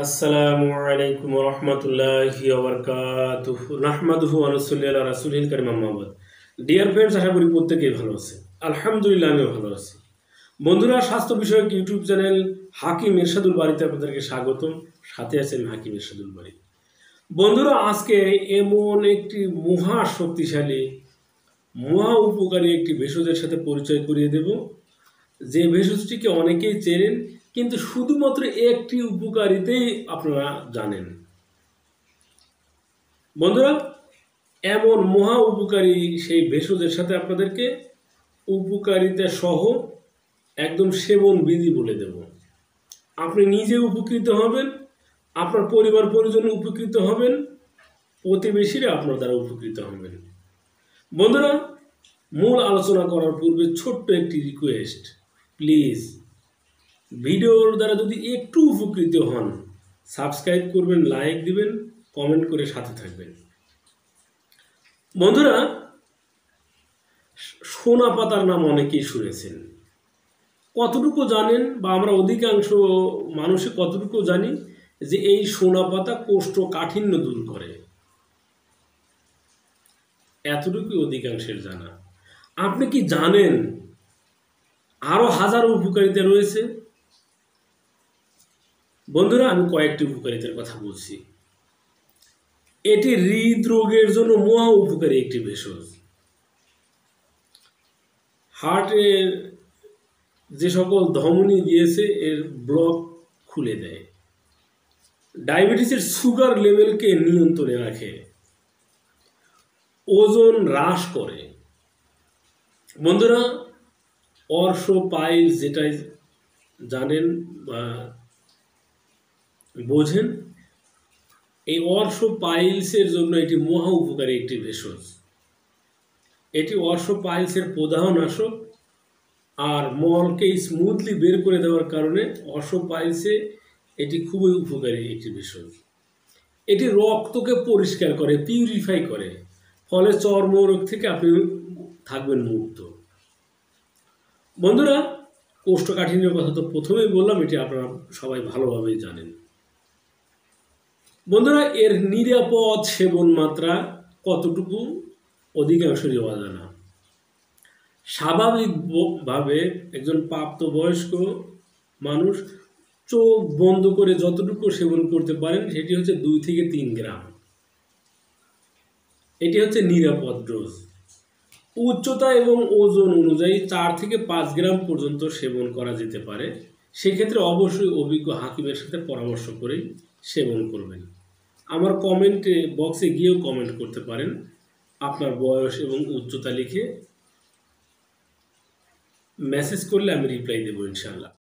আসসালামু আলাইকুম রহমতুল্লাহি ওয়াবারাকাতুহু নাহমাদুহু ওয়া নুসাল্লি আলা রাসূলিল কারীম আম্মা বাদ। ডিয়ার ফ্রেন্ডস, আশা করি প্রত্যেকেই ভালো আছে। আলহামদুলিল্লাহ, আমিও ভালো আছি। বন্ধুরা, স্বাস্থ্য বিষয়ক ইউটিউব চ্যানেল হাকিম এরশাদুল বাড়িতে আপনাদেরকে স্বাগতম। সাথে আছেন হাকিম এরশাদুল বাড়ি। বন্ধুরা, আজকে এমন একটি মহা শক্তিশালী মহা উপকারী একটি ভেষজের সাথে পরিচয় করিয়ে দেব, যে ভেষজটিকে অনেকেই চেনেন, কিন্তু শুধুমাত্র একটি উপকারিতেই আপনারা জানেন। বন্ধুরা, এমন মহা উপকারী সেই ভেষজের সাথে আপনাদেরকে উপকারিতা সহ একদম সেবন বিধি বলে দেব। আপনি নিজে উপকৃত হবেন, আপনার পরিবার পরিজন উপকৃত হবেন, প্রতিবেশীরা আপনার দ্বারা উপকৃত হবেন। বন্ধুরা, মূল আলোচনা করার পূর্বে ছোট্ট একটি রিকোয়েস্ট, প্লিজ ভিডিওর দ্বারা যদি একটু উপকৃত হন, সাবস্ক্রাইব করবেন, লাইক দিবেন, কমেন্ট করে সাথে থাকবেন। বন্ধুরা, সোনা পাতার নাম অনেকেই শুনেছেন। কতটুকু জানেন, বা আমরা অধিকাংশ মানুষে কতটুকু জানি যে এই সোনা পাতা কোষ্ঠকাঠিন্য দূর করে? এতটুকুই অধিকাংশের জানা। আপনি কি জানেন আরো হাজারো উপকারিতা রয়েছে? বন্ধুরা, আমি কয়েকটি উপকারিতার কথা বলছি। এটি হৃদরোগের জন্য মহা উপকারী একটি ভেষজ। হার্টের যে সকল ধমনী দিয়েছে এর ব্লক খুলে দেয়। ডায়াবেটিসের সুগার লেভেলকে নিয়ন্ত্রণে রাখে, ওজন হ্রাস করে। বন্ধুরা, অর্শো পাইলস যেটা জানেন বা বোঝেন, এই অর্শো পাইলসের জন্য এটি মহা উপকারী একটি ভেষজ। এটি অর্শো পাইলসের প্রদাহনাশক, আর মলকে স্মুথলি বের করে দেওয়ার কারণে অর্শো পাইলসে এটি খুবই উপকারী একটি ভেষজ। এটি রক্তকে পরিষ্কার করে, পিউরিফাই করে, ফলে চর্মরোগ থেকে আপনি থাকবেন মুক্ত। বন্ধুরা, কোষ্ঠকাঠিন্যের কথা তো প্রথমেই বললাম, এটি আপনারা সবাই ভালোভাবেই জানেন। বন্ধুরা, এর নিরাপদ সেবন মাত্রা কতটুকু অধিকাংশই অজানা। স্বাভাবিকভাবে একজন প্রাপ্তবয়স্ক মানুষ চোখ বন্ধ করে যতটুকু সেবন করতে পারেন সেটি হচ্ছে 2 থেকে 3 গ্রাম। এটি হচ্ছে নিরাপদ ডোজ। উচ্চতা এবং ওজন অনুযায়ী 4 থেকে 5 গ্রাম পর্যন্ত সেবন করা যেতে পারে। সেক্ষেত্রে অবশ্যই অভিজ্ঞ হাকিমের সাথে পরামর্শ করেই সেবন করবেন। আমার কমেন্টে বক্সে গিয়েও কমেন্ট করতে পারেন, আপনার বয়স এবং উচ্চতা লিখে মেসেজ করলে আমি রিপ্লাই দেবো ইনশাআল্লাহ।